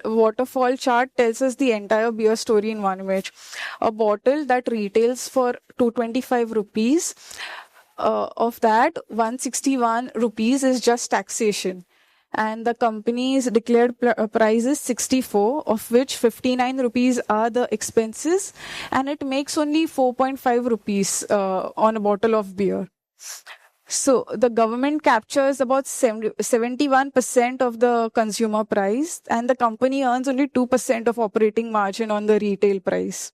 waterfall chart tells us the entire beer story in one image. A bottle that retails for 225 rupees, of that 161 rupees is just taxation, and the company's declared price is 64, of which 59 rupees are the expenses, and it makes only 4.5 rupees on a bottle of beer. So the government captures about 71% of the consumer price, and the company earns only 2% of operating margin on the retail price.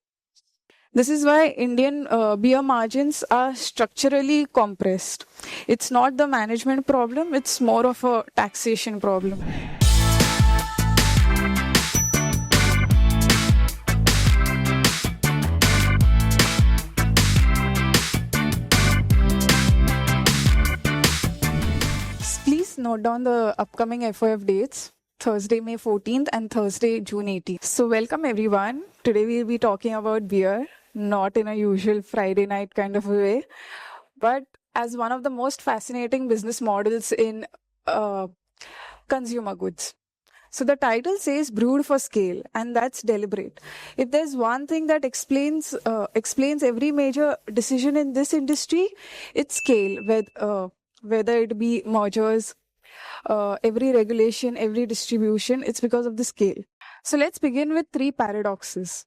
This is why Indian beer margins are structurally compressed. It's not the management problem, it's more of a taxation problem. Please note down the upcoming FOF dates. Thursday, May 14th and Thursday, June 18th. So welcome everyone. Today we'll be talking about beer, not in a usual Friday night kind of a way, but as one of the most fascinating business models in consumer goods. So the title says brewed for scale, and that's deliberate. If there's one thing that explains every major decision in this industry, it's scale. Whether it be mergers, every regulation, every distribution, it's because of the scale. So let's begin with three paradoxes.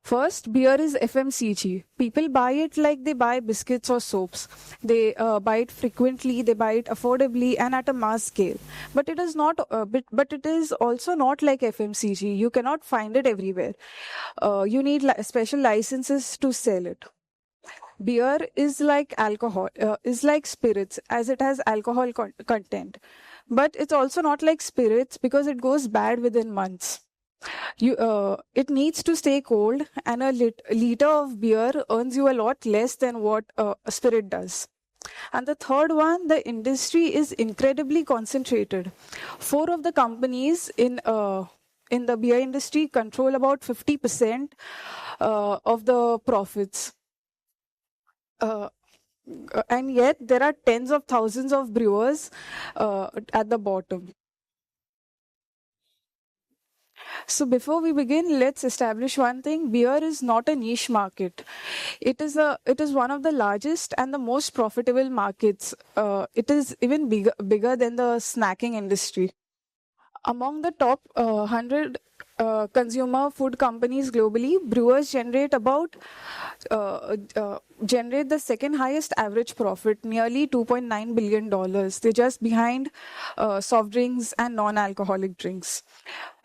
First, beer is FMCG. People buy it like they buy biscuits or soaps. They buy it frequently, they buy it affordably and at a mass scale. But it is not. But it is also not like FMCG. You cannot find it everywhere. You need special licenses to sell it. Beer is like alcohol, is like spirits, as it has alcohol content. But it's also not like spirits because it goes bad within months. It needs to stay cold, and a liter of beer earns you a lot less than what a spirit does. And the third one, the industry is incredibly concentrated. Four of the companies in the beer industry control about 50% of the profits. And yet there are tens of thousands of brewers at the bottom. So before we begin, let's establish one thing. Beer is not a niche market. It is one of the largest and the most profitable markets. It is even bigger than the snacking industry. Among the top 100 consumer food companies globally, brewers generate the second highest average profit, nearly $2.9 billion. They're just behind soft drinks and non-alcoholic drinks.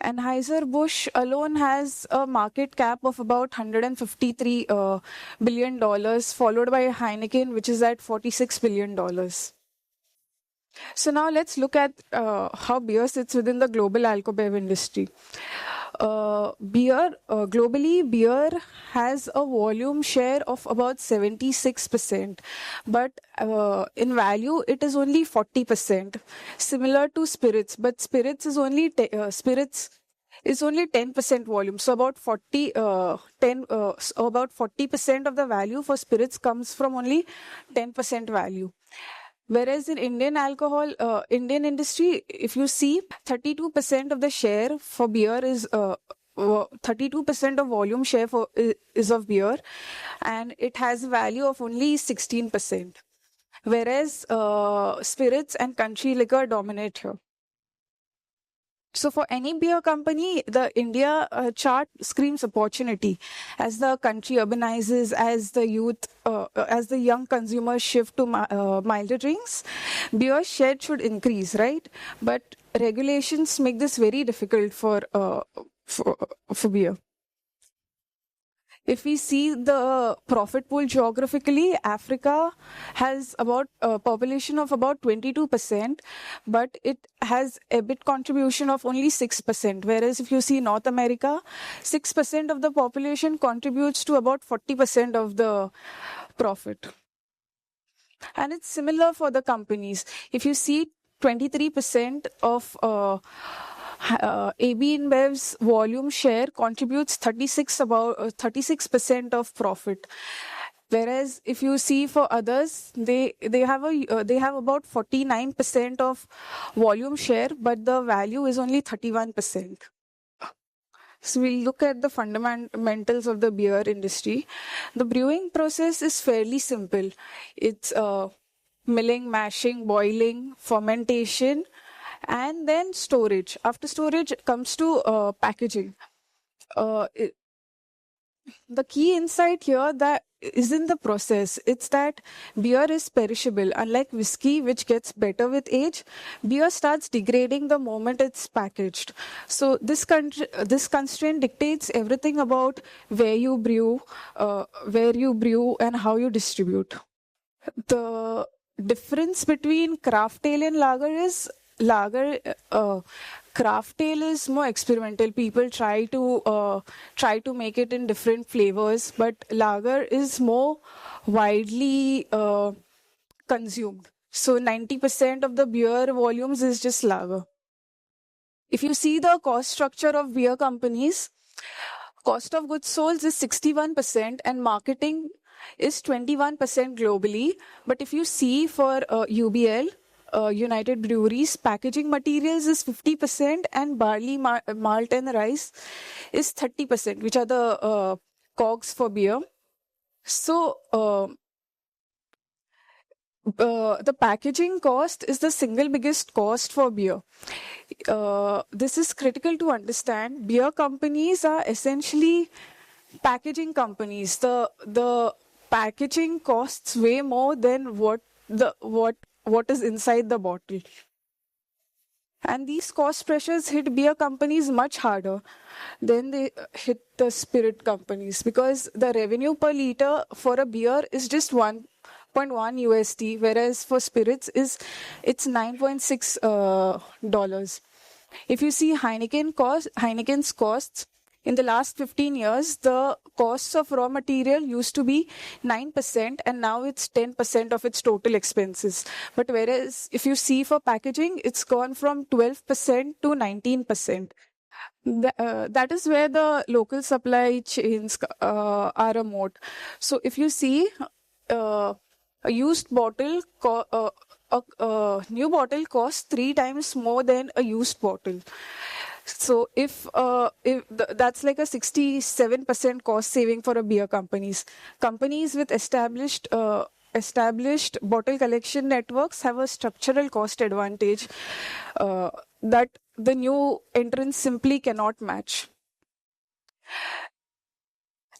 Anheuser-Busch alone has a market cap of about $153 billion, followed by Heineken, which is at $46 billion. So now let's look at how beer sits within the global alcobev industry. Globally, beer has a volume share of about 76%, but in value, it is only 40%, similar to spirits. But spirits is only 10% volume. So about 40% of the value for spirits comes from only 10% value. Whereas in Indian industry, if you see, 32% of the share for beer is 32% of volume share is of beer, and it has a value of only 16%. Whereas spirits and country liquor dominate here. So for any beer company, the India chart screams opportunity. As the country urbanizes, as the young consumers shift to milder drinks, beer share should increase, right? But regulations make this very difficult for beer. If we see the profit pool geographically, Africa has about a population of about 22%, but it has EBIT contribution of only 6%. Whereas if you see North America, 6% of the population contributes to about 40% of the profit. And it's similar for the companies. If you see 23% of AB InBev's volume share contributes 36% of profit. Whereas if you see for others, they have about 49% of volume share, but the value is only 31%. So we'll look at the fundamentals of the beer industry. The brewing process is fairly simple. It's milling, mashing, boiling, fermentation, and then storage. After storage comes to packaging. It, the key insight here that is in the process. It's that beer is perishable. Unlike whiskey, which gets better with age, beer starts degrading the moment it's packaged. So this constraint dictates everything about where you brew, and how you distribute. The difference between craft ale and lager craft ale is more experimental. People try to make it in different flavors, but lager is more widely consumed. So 90% of the beer volumes is just lager. If you see the cost structure of beer companies, cost of goods sold is 61% and marketing is 21% globally. But if you see for UBL, United Breweries, packaging materials is 50% and barley, malt and rice is 30%, which are the cogs for beer. So the packaging cost is the single biggest cost for beer. This is critical to understand. Beer companies are essentially packaging companies. The packaging costs way more than what is inside the bottle. And these cost pressures hit beer companies much harder than they hit the spirit companies, because the revenue per liter for a beer is just 1.1 USD, whereas for spirits it's $9.6 dollars. If you see Heineken's costs, in the last 15 years, the costs of raw material used to be 9% and now it's 10% of its total expenses. But whereas if you see for packaging, it's gone from 12% to 19%. That is where the local supply chains are a moat. So if you see a used bottle, a new bottle costs 3 times more than a used bottle. So if that's like a 67% cost saving for a beer companies. Companies with established bottle collection networks have a structural cost advantage that the new entrants simply cannot match.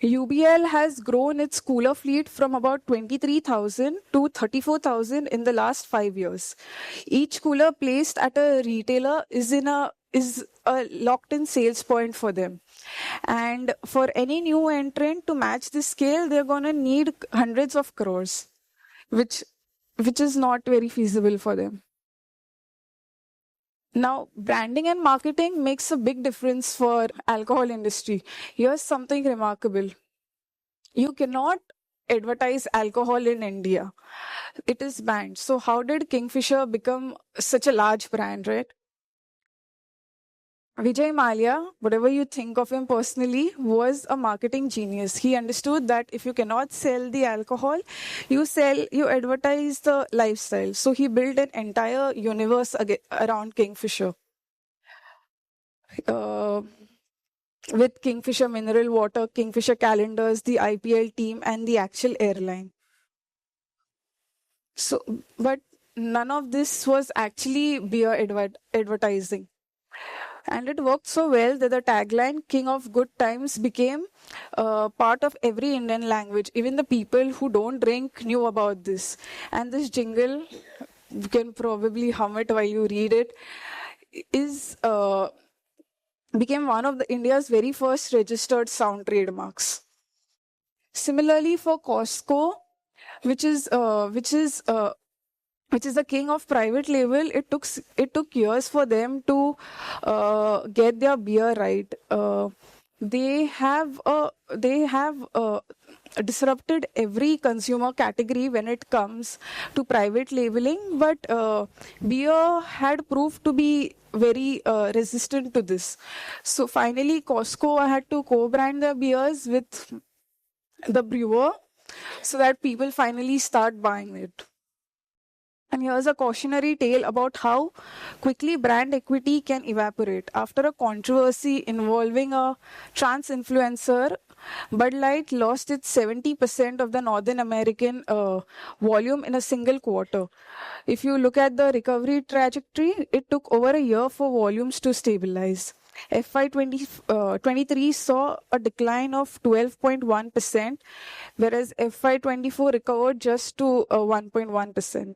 UBL has grown its cooler fleet from about 23,000 to 34,000 in the last 5 years. Each cooler placed at a retailer is a locked-in sales point for them. And for any new entrant to match this scale, they're going to need hundreds of crores, which is not very feasible for them. Now, branding and marketing makes a big difference for alcohol industry. Here's something remarkable. You cannot advertise alcohol in India. It is banned. So how did Kingfisher become such a large brand, right? Vijay Mallya, whatever you think of him personally, was a marketing genius. He understood that if you cannot sell the alcohol, you advertise the lifestyle. So he built an entire universe around Kingfisher. With Kingfisher Mineral Water, Kingfisher Calendars, the IPL team, and the actual airline. So, but none of this was actually beer advertising. And it worked so well that the tagline "King of Good Times" became part of every Indian language. Even the people who don't drink knew about this. And this jingle, you can probably hum it while you read it, became one of India's very first registered sound trademarks. Similarly, for Costco, which is the king of private label, it took years for them to get their beer right. They have disrupted every consumer category when it comes to private labeling, but beer had proved to be very resistant to this. So finally, Costco had to co-brand their beers with the brewer so that people finally start buying it. And here's a cautionary tale about how quickly brand equity can evaporate. After a controversy involving a trans influencer, Bud Light lost its 70% of the Northern American volume in a single quarter. If you look at the recovery trajectory, it took over a year for volumes to stabilize. FY23 saw a decline of 12.1%, whereas FY24 recovered just to 1.1%.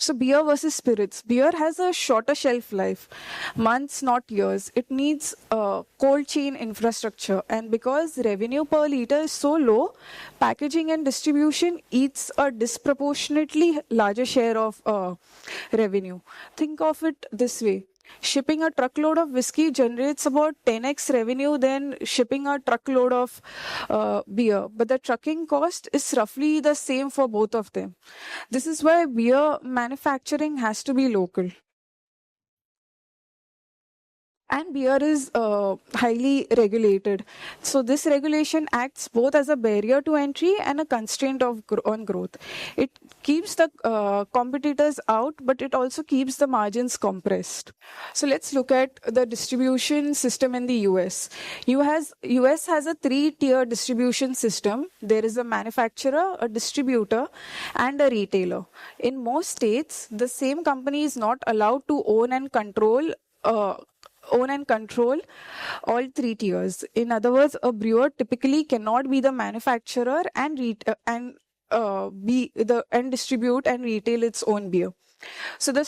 So beer versus spirits. Beer has a shorter shelf life, months, not years. It needs cold chain infrastructure. And because revenue per liter is so low, packaging and distribution eats a disproportionately larger share of revenue. Think of it this way. Shipping a truckload of whiskey generates about 10x revenue than shipping a truckload of beer. But the trucking cost is roughly the same for both of them. This is why beer manufacturing has to be local. And beer is highly regulated. So this regulation acts both as a barrier to entry and a constraint on growth. It keeps the competitors out, but it also keeps the margins compressed. So let's look at the distribution system in the US. US has a three-tier distribution system. There is a manufacturer, a distributor, and a retailer. In most states, the same company is not allowed to own and control all three tiers. In other words, a brewer typically cannot be the manufacturer and distribute and retail its own beer. So the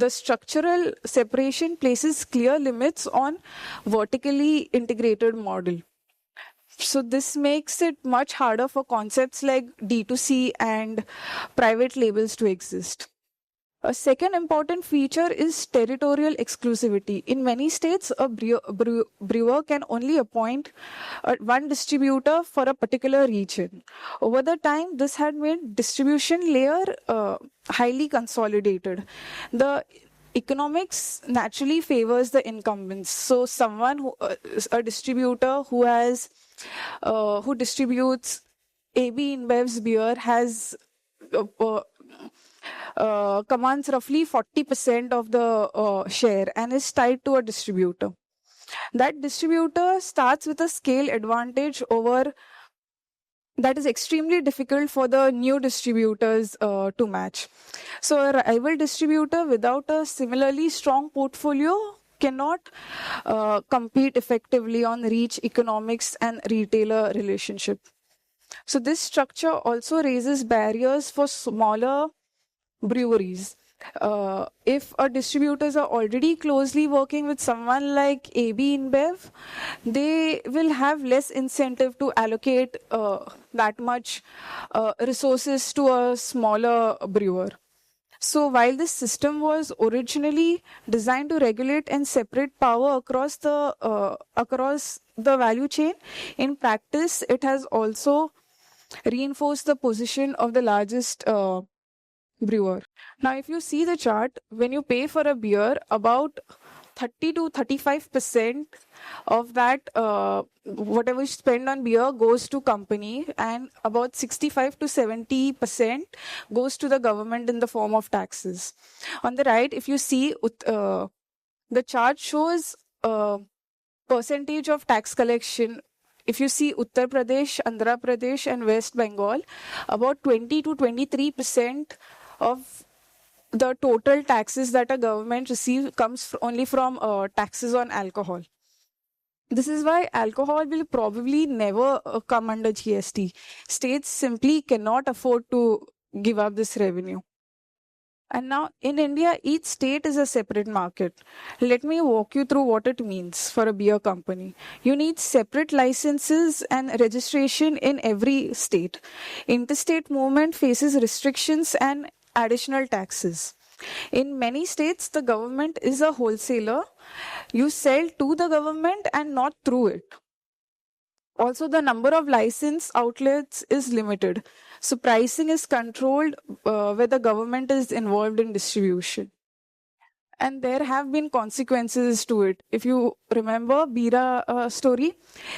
structural separation places clear limits on vertically integrated model. So this makes it much harder for concepts like D2C and private labels to exist. A second important feature is territorial exclusivity. In many states, a brewer can only appoint one distributor for a particular region. Over the time, this had made distribution layer highly consolidated. The economics naturally favors the incumbents. So a distributor who distributes AB InBev's beer has commands roughly 40% of the share and is tied to a distributor. That distributor starts with a scale advantage over that is extremely difficult for the new distributors to match. So a rival distributor without a similarly strong portfolio cannot compete effectively on reach, economics, and retailer relationship. So this structure also raises barriers for smaller breweries. If our distributors are already closely working with someone like AB InBev, they will have less incentive to allocate that much resources to a smaller brewer. So while this system was originally designed to regulate and separate power across the value chain, in practice it has also reinforced the position of the largest brewer. Now, if you see the chart, when you pay for a beer, about 30 to 35% of that, whatever you spend on beer goes to company, and about 65 to 70% goes to the government in the form of taxes. On the right, if you see, the chart shows percentage of tax collection. If you see Uttar Pradesh, Andhra Pradesh, and West Bengal, about 20 to 23% of the total taxes that a government receives comes only from taxes on alcohol. This is why alcohol will probably never come under GST. States simply cannot afford to give up this revenue. And now in India, each state is a separate market. Let me walk you through what it means for a beer company. You need separate licenses and registration in every state. Interstate movement faces restrictions and additional taxes. In many states, the government is a wholesaler. You sell to the government and not through it. Also, the number of license outlets is limited. So pricing is controlled where the government is involved in distribution. and there have been consequences to it. If you remember Bira story,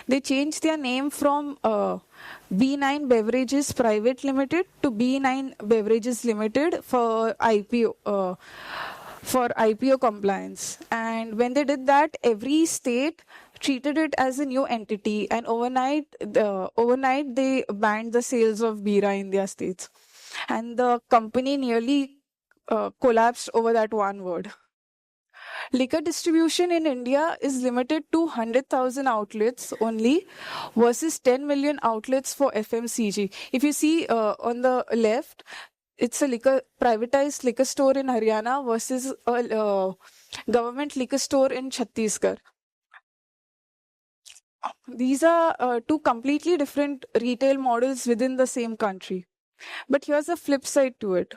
they changed their name from B9 Beverages Private Limited to B9 Beverages Limited for IPO. For IPO compliance. And when they did that, every state treated it as a new entity, and overnight they banned the sales of bira in their states. And the company nearly collapsed over that one word. Liquor distribution in India is limited to 100,000 outlets only versus 10 million outlets for FMCG. If you see on the left, it's a privatized liquor store in Haryana versus a government liquor store in Chhattisgarh. These are two completely different retail models within the same country. But here's a flip side to it.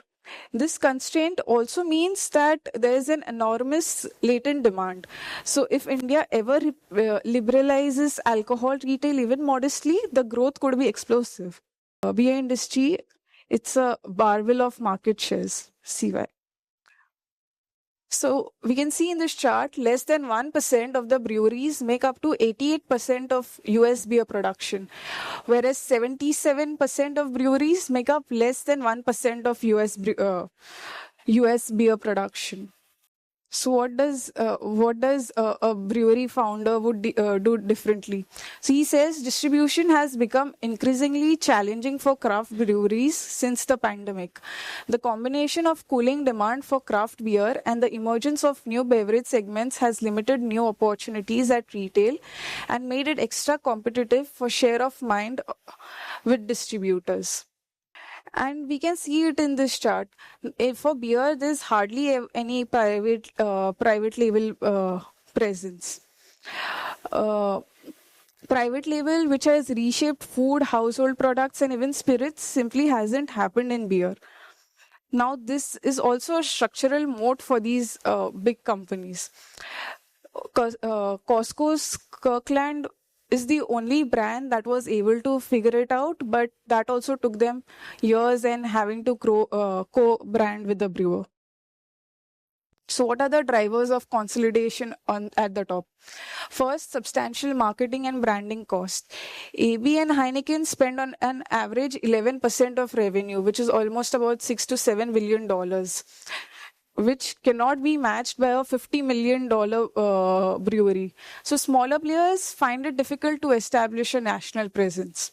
This constraint also means that there is an enormous latent demand. So if India ever liberalizes alcohol retail even modestly, the growth could be explosive. Beer industry, it's a barbell of market shares. See why. So we can see in this chart, less than 1% of the breweries make up to 88% of US beer production, whereas 77% of breweries make up less than 1% of US beer production. So what does a brewery founder would do differently? So he says distribution has become increasingly challenging for craft breweries since the pandemic. The combination of cooling demand for craft beer and the emergence of new beverage segments has limited new opportunities at retail and made it extra competitive for share of mind with distributors. And we can see it in this chart. For beer, there's hardly any private label presence. Private label, which has reshaped food, household products, and even spirits, simply hasn't happened in beer. Now, this is also a structural moat for these big companies. Costco's Kirkland is the only brand that was able to figure it out, but that also took them years and having to co-brand with the brewer. So what are the drivers of consolidation at the top? First, substantial marketing and branding cost. AB and Heineken spend on an average 11% of revenue, which is almost about $6 to $7 billion, which cannot be matched by a $50 million brewery. So smaller players find it difficult to establish a national presence.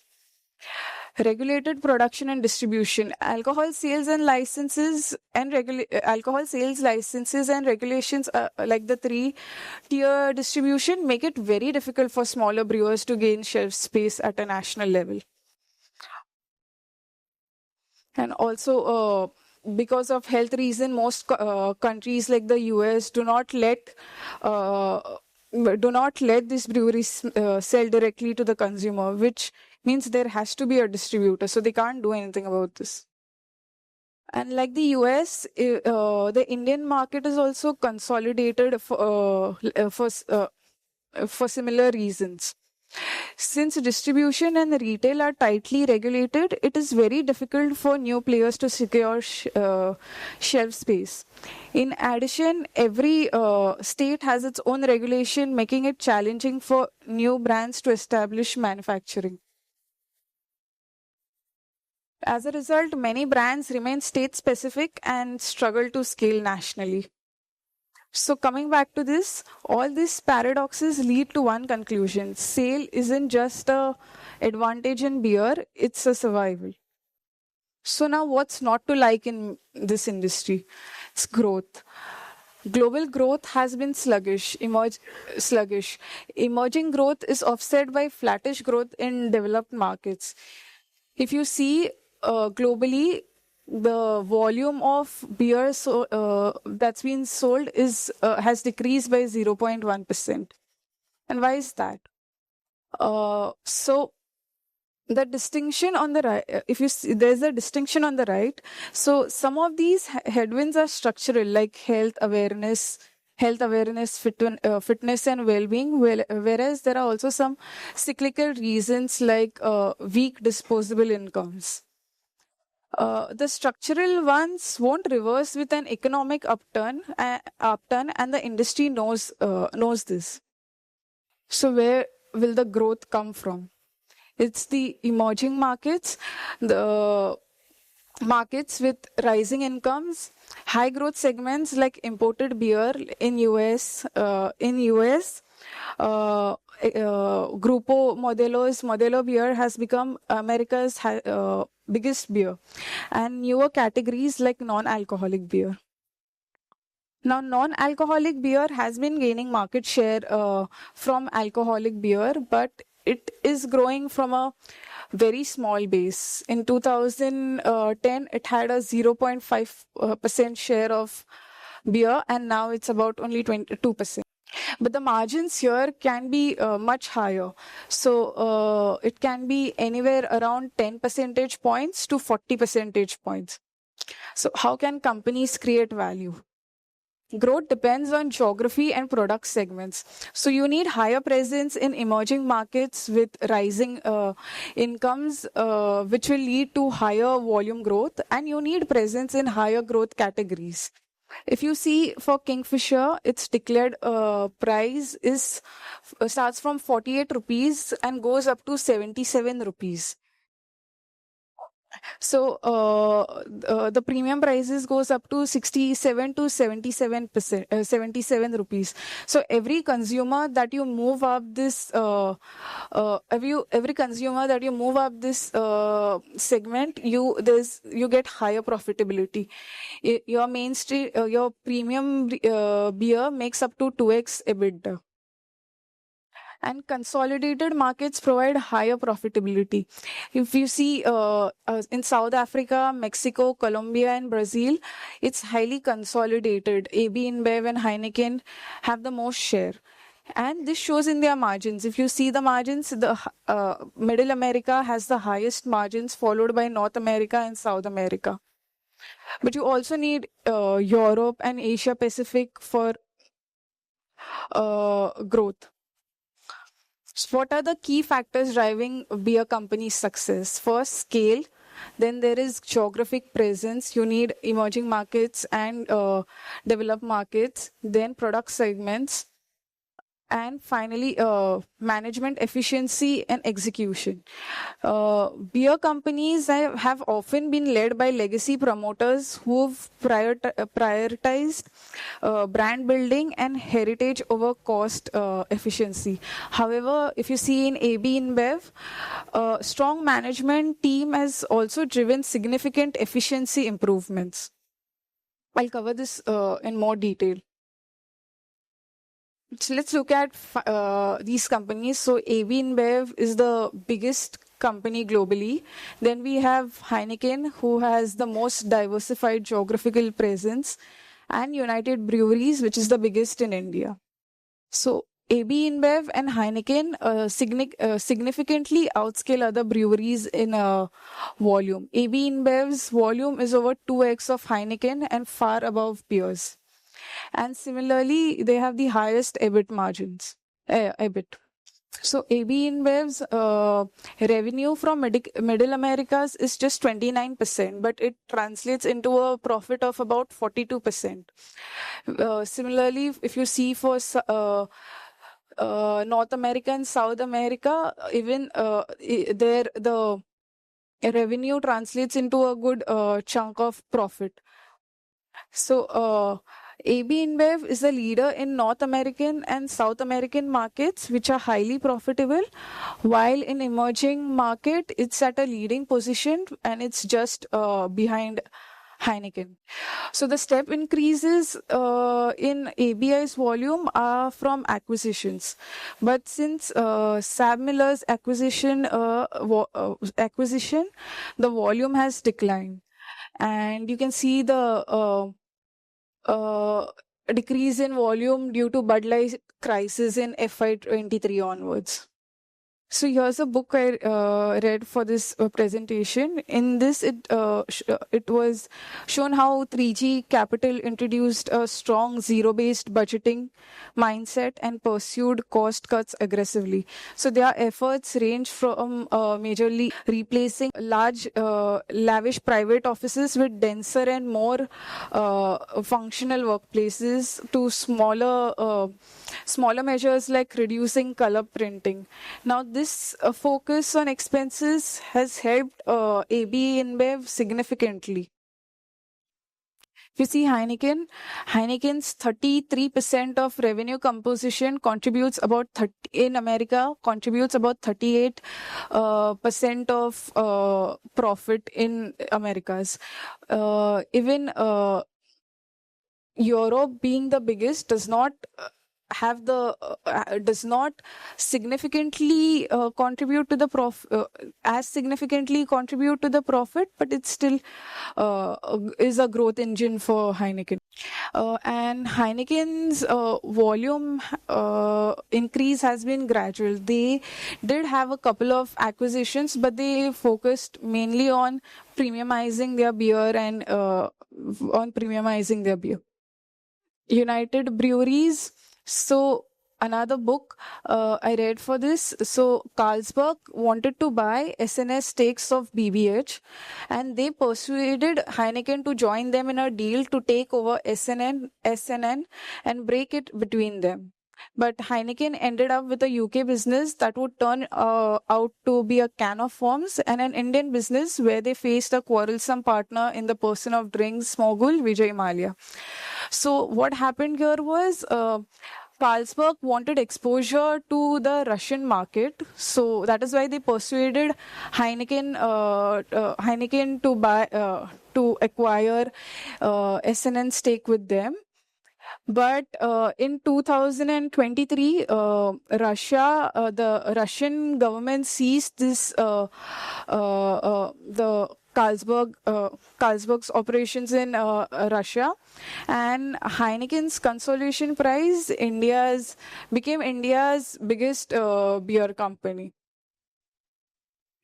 Regulated production and distribution. Alcohol sales licenses and regulations like the three-tier distribution make it very difficult for smaller brewers to gain shelf space at a national level. And also, because of health reason, most countries like the US do not let these breweries sell directly to the consumer, which means there has to be a distributor, so they can't do anything about this. And like the US, the Indian market is also consolidated for similar reasons. Since distribution and retail are tightly regulated, it is very difficult for new players to secure shelf space. In addition, every state has its own regulation, making it challenging for new brands to establish manufacturing. As a result, many brands remain state-specific and struggle to scale nationally. So coming back to this, all these paradoxes lead to one conclusion. Sale isn't just an advantage in beer, it's a survival. So now what's not to like in this industry? It's growth. Global growth has been sluggish. Emerging growth is offset by flattish growth in developed markets. If you see globally, the volume of beer that's been sold has decreased by 0.1%. And why is that? So the distinction on the right, if you see, there's a distinction on the right. So some of these headwinds are structural, like health awareness, fitness and well-being, whereas there are also some cyclical reasons like weak disposable incomes. The structural ones won't reverse with an economic upturn, and the industry knows this. So where will the growth come from? It's the emerging markets, the markets with rising incomes, high growth segments like imported beer in US. Grupo Modelo beer has become America's biggest beer, and newer categories like non-alcoholic beer. Now, non-alcoholic beer has been gaining market share from alcoholic beer, but it is growing from a very small base. In 2010, it had a 0.5% share of beer, and now it's about only 22%. But the margins here can be much higher. So it can be anywhere around 10 percentage points to 40 percentage points. So how can companies create value? Growth depends on geography and product segments. So you need higher presence in emerging markets with rising incomes, which will lead to higher volume growth, and you need presence in higher growth categories. If you see for Kingfisher, its declared price is starts from 48 rupees and goes up to 77 rupees. So the premium prices goes up to 67 to 77%, 77 rupees. So every consumer that you move up this, every consumer that you move up this segment, you get higher profitability. Your mainstream, your premium beer makes up to 2x EBITDA. And consolidated markets provide higher profitability. If you see in South Africa, Mexico, Colombia, and Brazil, it's highly consolidated. AB InBev and Heineken have the most share. And this shows in their margins. If you see the margins, the Middle America has the highest margins, followed by North America and South America. But you also need Europe and Asia Pacific for growth. So what are the key factors driving beer companies' success? First, scale. Then there is geographic presence. You need emerging markets and developed markets. Then product segments. And finally, management efficiency and execution. Beer companies have often been led by legacy promoters who've prioritized brand building and heritage over cost efficiency. However, if you see in AB InBev, strong management team has also driven significant efficiency improvements. I'll cover this in more detail. So let's look at these companies. So AB InBev is the biggest company globally. Then we have Heineken, who has the most diversified geographical presence, and United Breweries, which is the biggest in India. So AB InBev and Heineken significantly outscale other breweries in volume. AB InBev's volume is over 2x of Heineken and far above peers. And similarly, they have the highest EBIT margins. EBIT. So AB InBev's revenue from Middle Americas is just 29%, but it translates into a profit of about 42%. Similarly, if you see for North America and South America, even there the revenue translates into a good chunk of profit. So AB InBev is a leader in North American and South American markets, which are highly profitable, while in emerging market, it's at a leading position and it's just behind Heineken. So the step increases in ABI's volume are from acquisitions. But since SABMiller's acquisition, the volume has declined. And you can see the decrease in volume due to Bud Light crisis in FY23 onwards. So here's a book I read for this presentation. In this, it was shown how 3G Capital introduced a strong zero-based budgeting mindset and pursued cost cuts aggressively. So their efforts range from majorly replacing large, lavish private offices with denser and more functional workplaces to smaller measures like reducing color printing. Now, this focus on expenses has helped AB InBev significantly. If you see Heineken's 33% of revenue composition contributes about 30 in America, contributes about 38 percent of profit in Americas. Even Europe being the biggest does not significantly contribute to the as significantly contribute to the profit, but it still is a growth engine for Heineken. And Heineken's volume increase has been gradual. They did have a couple of acquisitions, but they focused mainly on premiumizing their beer and on premiumizing their beer. United Breweries. So another book I read for this. So Carlsberg wanted to buy SNS stakes of BBH, and they persuaded Heineken to join them in a deal to take over SNN and break it between them. But Heineken ended up with a UK business that would turn out to be a can of worms, and an Indian business where they faced a quarrelsome partner in the person of drinks mogul Vijay Mallya. So what happened here was Carlsberg wanted exposure to the Russian market, so that is why they persuaded Heineken to acquire SNN stake with them. But in 2023, the Russian government seized the Carlsberg's operations in Russia, and Heineken's consolidation prize became India's biggest beer company.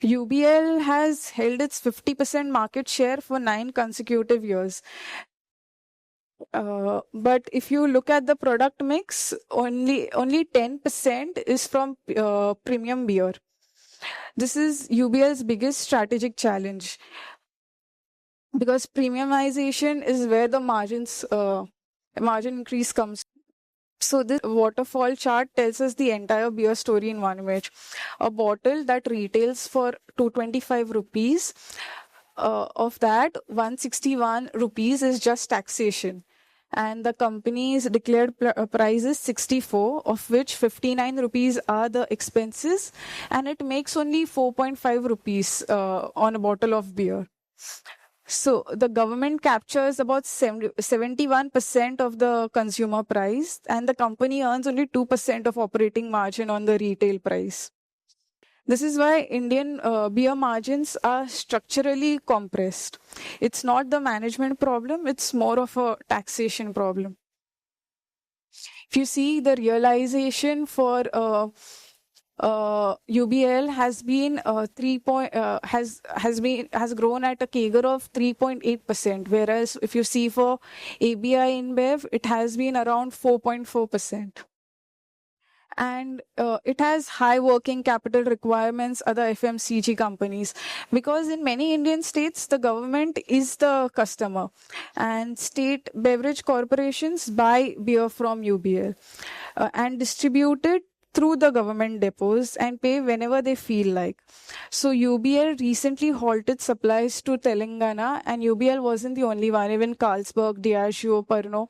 UBL has held its 50% market share for 9 consecutive years. But if you look at the product mix, only 10% is from premium beer. This is UBL's biggest strategic challenge, because premiumization is where the margin increase comes. So this waterfall chart tells us the entire beer story in one image. A bottle that retails for 225 rupees, of that 161 rupees is just taxation, and the company's declared price is 64, of which 59 rupees are the expenses, and it makes only 4.5 rupees on a bottle of beer. So the government captures about 71% of the consumer price, and the company earns only 2% of operating margin on the retail price. This is why Indian beer margins are structurally compressed. It's not the management problem, it's more of a taxation problem. If you see the realization for UBL has been has grown at a CAGR of 3.8%, whereas if you see for ABI InBev, it has been around 4.4%. And it has high working capital requirements, other FMCG companies, because in many Indian states, the government is the customer, and state beverage corporations buy beer from UBL and distribute it through the government depots and pay whenever they feel like. So UBL recently halted supplies to Telangana, and UBL wasn't the only one. Even Carlsberg, Diageo, Pernod,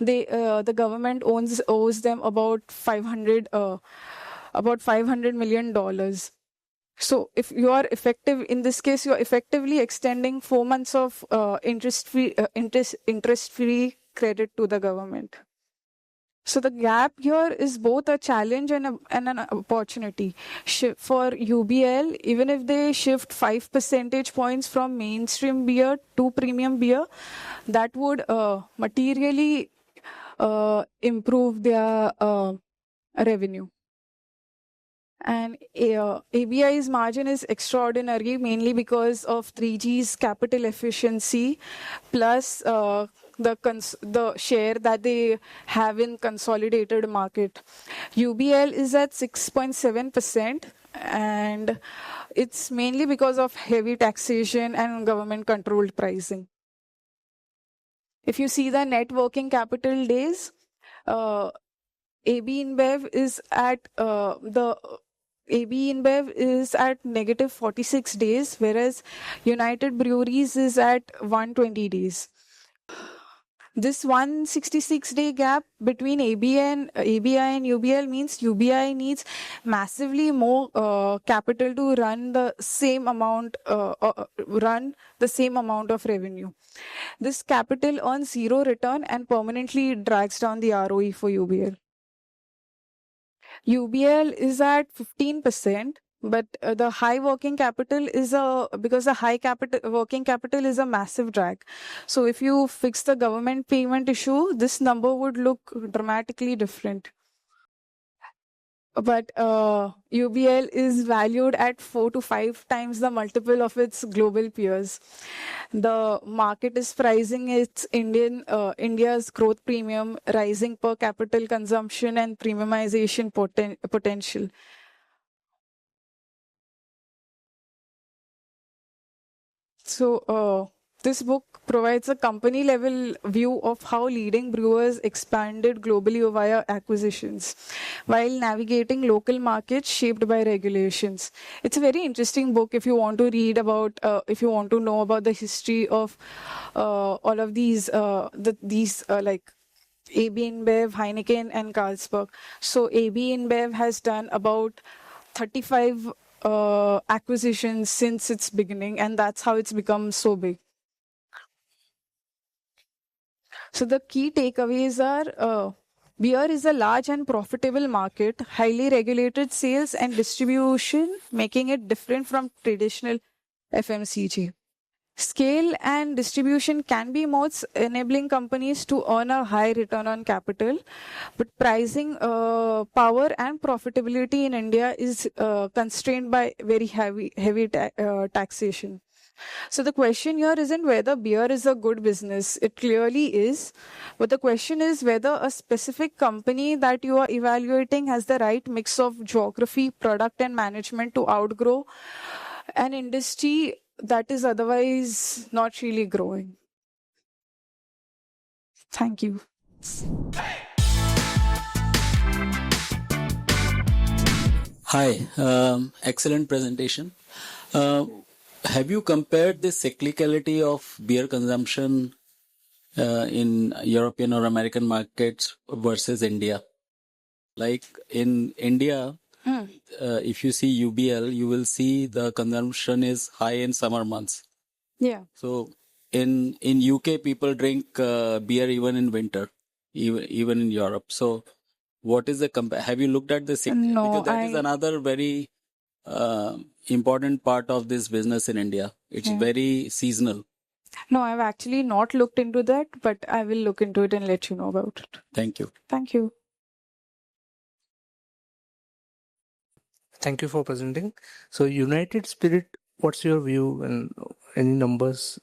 the government owes them about $500 million. So if you are effective in this case, you are effectively extending 4 months of interest-free credit to the government. So the gap here is both a challenge and an opportunity. For UBL, even if they shift 5 percentage points from mainstream beer to premium beer, that would materially improve their revenue. And ABI's margin is extraordinary, mainly because of 3G's capital efficiency, plus the share that they have in consolidated market. UBL is at 6.7%, and it's mainly because of heavy taxation and government-controlled pricing. If you see the net working capital days, AB InBev is at AB InBev is at negative 46 days, whereas United Breweries is at 120 days. This 166-day gap between ABI and UBL means UBI needs massively more capital to run the same amount of revenue. This capital earns zero return and permanently drags down the ROE for UBL. UBL is at 15%, but the high working capital is because the high working capital is a massive drag. So if you fix the government payment issue, this number would look dramatically different. But UBL is valued at 4 to 5 times the multiple of its global peers. The market is pricing India's growth premium, rising per capita consumption, and premiumization potential. So this book provides a company level view of how leading brewers expanded globally via acquisitions while navigating local markets shaped by regulations. It's a very interesting book if you want to read about, if you want to know about the history of all of these, like AB InBev, Heineken, and Carlsberg. So AB InBev has done about 35 acquisitions since its beginning, and that's how it's become so big. So the key takeaways are beer is a large and profitable market, highly regulated sales and distribution, making it different from traditional FMCG. Scale and distribution can be modes enabling companies to earn a high return on capital, but pricing power and profitability in India is constrained by very heavy taxation. So the question here isn't whether beer is a good business. It clearly is. But the question is whether a specific company that you are evaluating has the right mix of geography, product, and management to outgrow an industry that is otherwise not really growing. Thank you. Hi, excellent presentation. Have you compared the cyclicality of beer consumption in European or American markets versus India? Like in India, if you see UBL, you will see the consumption is high in summer months. Yeah. So in UK, people drink beer even in winter, even in Europe. So what is the have you looked at the No, because that is another very important part of this business in India. It's very seasonal. No, I've actually not looked into that, but I will look into it and let you know about it. Thank you. Thank you. Thank you for presenting. So United Spirit, what's your view and any numbers?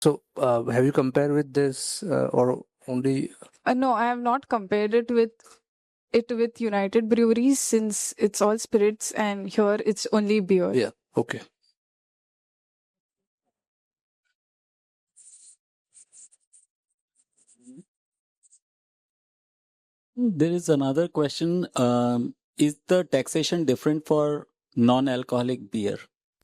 So have you compared with this or only? No, I have not compared it with United Breweries since it's all spirits and here it's only beer. Yeah. Okay. There is another question. Is the taxation different for non-alcoholic beer?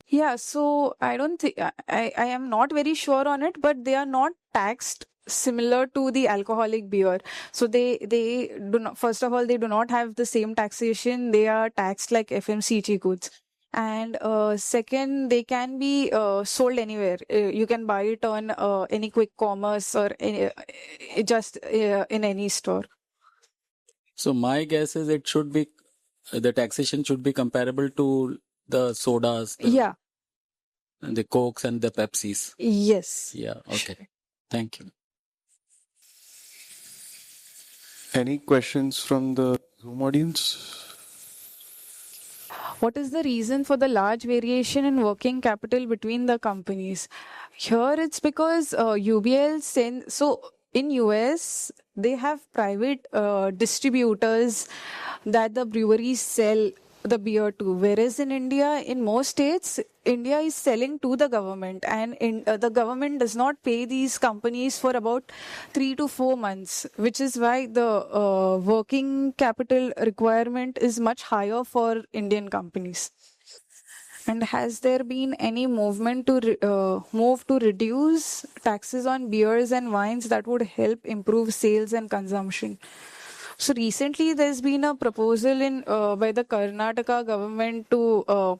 Yeah, so I don't think I am not very sure on it, but they are not taxed similar to the alcoholic beer. So they do not, first of all, they do not have the same taxation. They are taxed like FMCG goods. And second, they can be sold anywhere. You can buy it on any quick commerce or just in any store. So my guess is it should be, the taxation should be comparable to the sodas, the Cokes and the Pepsis. Yes. Yeah, okay. Thank you. Any questions from the Zoom audience? What is the reason for the large variation in working capital between the companies? Here it's because UBL send so in US they have private distributors that the breweries sell the beer to, whereas in India, in most states, India is selling to the government, and the government does not pay these companies for about 3 to 4 months, which is why the working capital requirement is much higher for Indian companies. And has there been any movement to move to reduce taxes on beers and wines that would help improve sales and consumption? So recently, there's been a proposal in by the Karnataka government to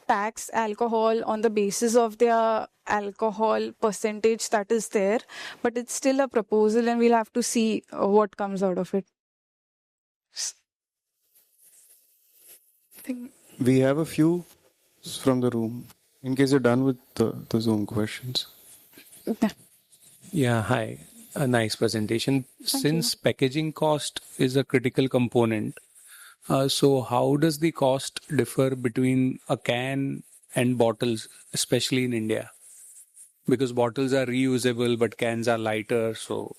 tax alcohol on the basis of their alcohol percentage that is there, but it's still a proposal, and we'll have to see what comes out of it. We have a few from the room, in case you're done with the Zoom questions. Yeah, hi. A nice presentation. Since packaging cost is a critical component, so how does the cost differ between a can and bottles, especially in India? Because bottles are reusable, but cans are lighter. So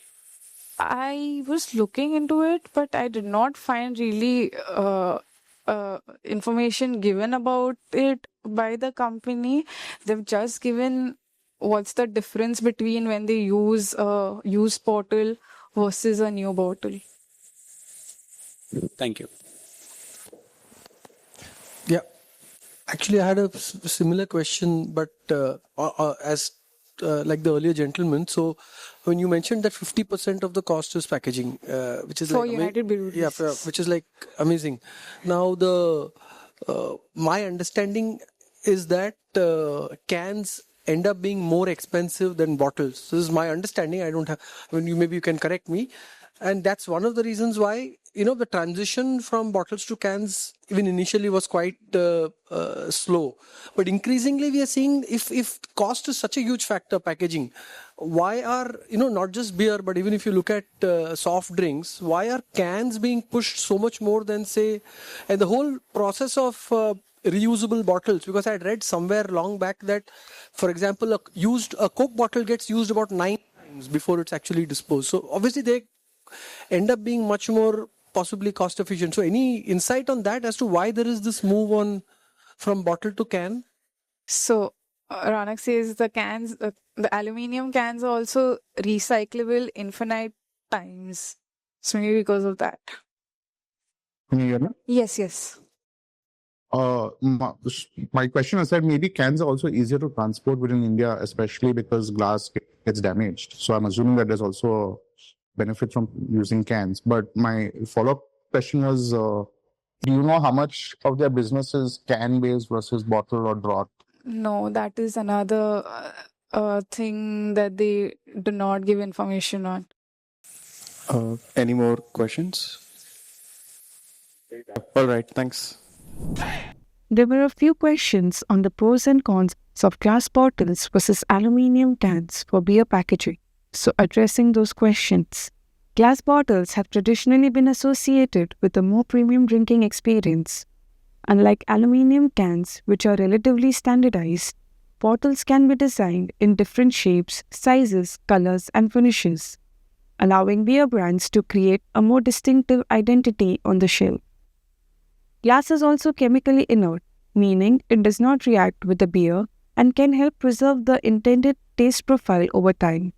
I was looking into it, but I did not find really information given about it by the company. They've just given what's the difference between when they use a used bottle versus a new bottle. thank you. Yeah, actually, I had a similar question, but as like the earlier gentleman. So, when you mentioned that 50% of the cost is packaging, which is For like United Breweries. yeah, which is like amazing. Now, my understanding is that cans end up being more expensive than bottles. So this is my understanding. I don't have. I mean, maybe you can correct me. And that's one of the reasons why the transition from bottles to cans even initially was quite slow. But increasingly we are seeing if cost is such a huge factor, packaging, why are not just beer, but even if you look at soft drinks, why are cans being pushed so much more than say, and the whole process of reusable bottles? Because I had read somewhere long back that, for example, a Coke bottle gets used about 9 times before it's actually disposed. So obviously they end up being much more possibly cost efficient. So any insight on that as to why there is this move on from bottle to can? So Ronak says the cans, the aluminium cans are also recyclable infinite times. So maybe because of that. Can you hear me? Yes. My question is that maybe cans are also easier to transport within India, especially because glass gets damaged. So I'm assuming that there's also a benefit from using cans. But my follow-up question was, do you know how much of their business is can-based versus bottle or draught? No, that is another thing that they do not give information on. Any more questions? All right, thanks. There were a few questions on the pros and cons of glass bottles versus aluminium cans for beer packaging. So, addressing those questions, glass bottles have traditionally been associated with a more premium drinking experience. Unlike aluminium cans, which are relatively standardized, bottles can be designed in different shapes, sizes, colors, and finishes, allowing beer brands to create a more distinctive identity on the shelf. Glass is also chemically inert, meaning it does not react with the beer and can help preserve the intended taste profile over time.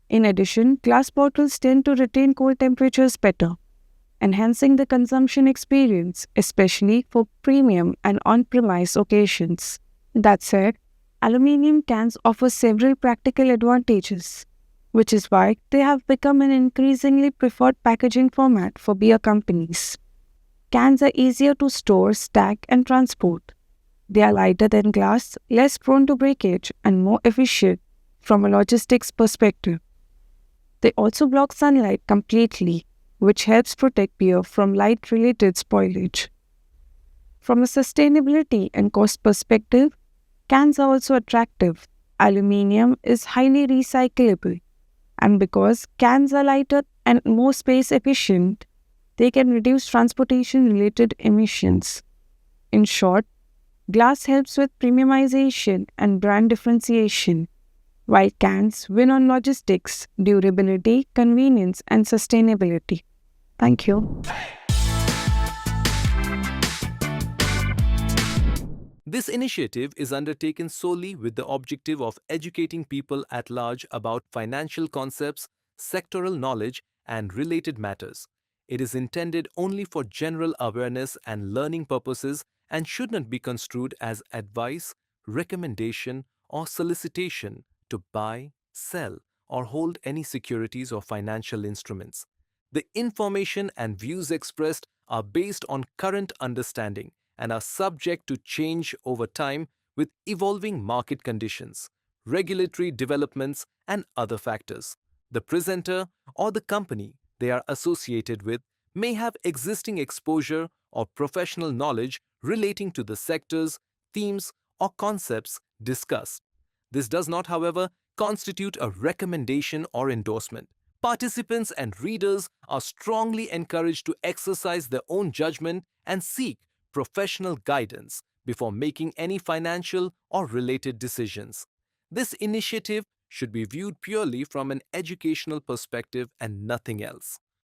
In addition, glass bottles tend to retain cold temperatures better, enhancing the consumption experience, especially for premium and on-premise occasions. That said, aluminium cans offer several practical advantages, which is why they have become an increasingly preferred packaging format for beer companies. Cans are easier to store, stack, and transport. They are lighter than glass, less prone to breakage, and more efficient from a logistics perspective. They also block sunlight completely, which helps protect beer from light-related spoilage. From a sustainability and cost perspective, cans are also attractive. Aluminium is highly recyclable, and because cans are lighter and more space efficient, they can reduce transportation-related emissions. In short, glass helps with premiumization and brand differentiation, while cans win on logistics, durability, convenience, and sustainability. Thank you. This initiative is undertaken solely with the objective of educating people at large about financial concepts, sectoral knowledge, and related matters. It is intended only for general awareness and learning purposes and should not be construed as advice, recommendation, or solicitation to buy, sell, or hold any securities or financial instruments. The information and views expressed are based on current understanding and are subject to change over time with evolving market conditions, regulatory developments, and other factors. The presenter or the company they are associated with may have existing exposure or professional knowledge relating to the sectors, themes, or concepts discussed. This does not, however, constitute a recommendation or endorsement. Participants and readers are strongly encouraged to exercise their own judgment and seek professional guidance before making any financial or related decisions. This initiative should be viewed purely from an educational perspective and nothing else.